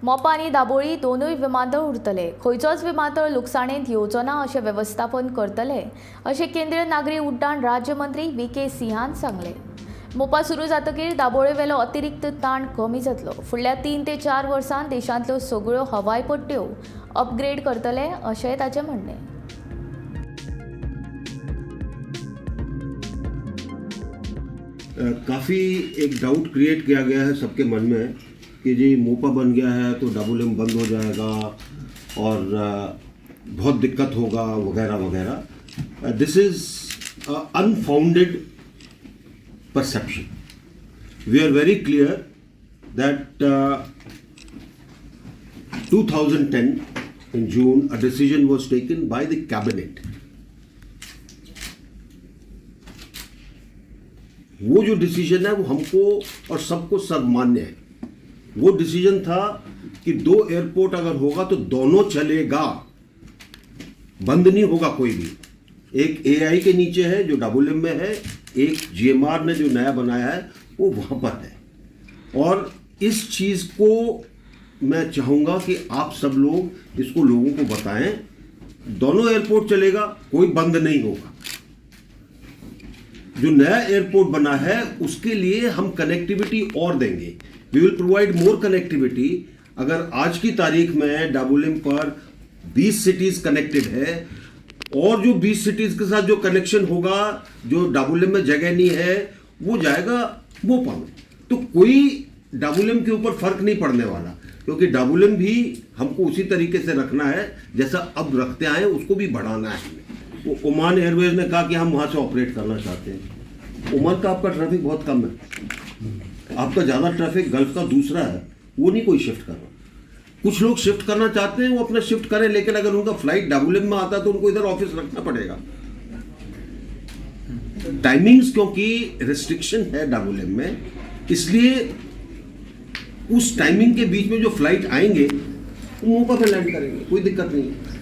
मोपा आनी दाबोळी दोनूय विमानतळ उरतले. खंयचोच विमानतळ लुकसाणेंत येवचो ना अशें वेवस्थापन करतले अशें केंद्रीय नागरी उड्डाण राज्य मंत्री व्ही.के. सिंहान सांगलें. मोपा सुरू जातकीर दाबोळेवेलो अतिरिक्त ताण कमी जातलो. फुडल्या 3 ते 4 वर्सांत देशांतल्यो सगळ्यो हवाय पट्ट्यो अपग्रेड करतले अशेंय ताचें म्हणणें. काफ़ी एक डाउट क्रिएट किया गया है सबके मन में कि जी मोपा बन गया है तो डबल बंद हो जाएगा और बहुत दिक्कत होगा वगैरह वगैरह. This is unfounded perception. We are very clear that 2010 in June a decision was taken by the cabinet. वो जो डिसीजन है वो हमको और सबको सर्वमान्य है. वो डिसीजन था कि 2 एयरपोर्ट अगर होगा तो दोनों चलेगा, बंद नहीं होगा कोई भी. एक एआई के नीचे है जो डबल एम में है, एक जीएमआर ने जो नया बनाया है वो वहाँ पर है. और इस चीज़ को मैं चाहूँगा कि आप सब लोग इसको लोगों को बताएं. दोनों एयरपोर्ट चलेगा, कोई बंद नहीं होगा. जो नया एयरपोर्ट बना है उसके लिए हम कनेक्टिविटी और देंगे. We will provide more connectivity. अगर आज की तारीख में डाबोलिम पर 20 सिटीज़ कनेक्टेड है और जो 20 सिटीज़ के साथ जो कनेक्शन होगा, जो डाबोलिम में जगह नहीं है वो जाएगा मोपा में. तो कोई डाबोलिम के ऊपर फर्क नहीं पड़ने वाला, क्योंकि डाबोलिम भी हमको उसी तरीके से रखना है जैसा अब रखते आए, उसको भी बढ़ाना है. वो ओमान एयरवेज ने कहा कि हम वहाँ से ऑपरेट करना चाहते हैं. ओमान का आपका ट्रैफिक बहुत कम है, आपका ज़्यादा ट्रैफिक गल्फ का दूसरा है, वो नहीं कोई शिफ्ट कर रहा. कुछ लोग शिफ्ट करना चाहते हैं, वो अपना शिफ्ट करें, लेकिन अगर उनका फ्लाइट डाबोलिम में आता है तो उनको इधर ऑफिस रखना पड़ेगा. टाइमिंग्स क्योंकि रिस्ट्रिक्शन है डाबोलिम में, इसलिए उस टाइमिंग के बीच में जो फ्लाइट आएंगे वो मोपा पे लैंड करेंगे, कोई दिक्कत नहीं है.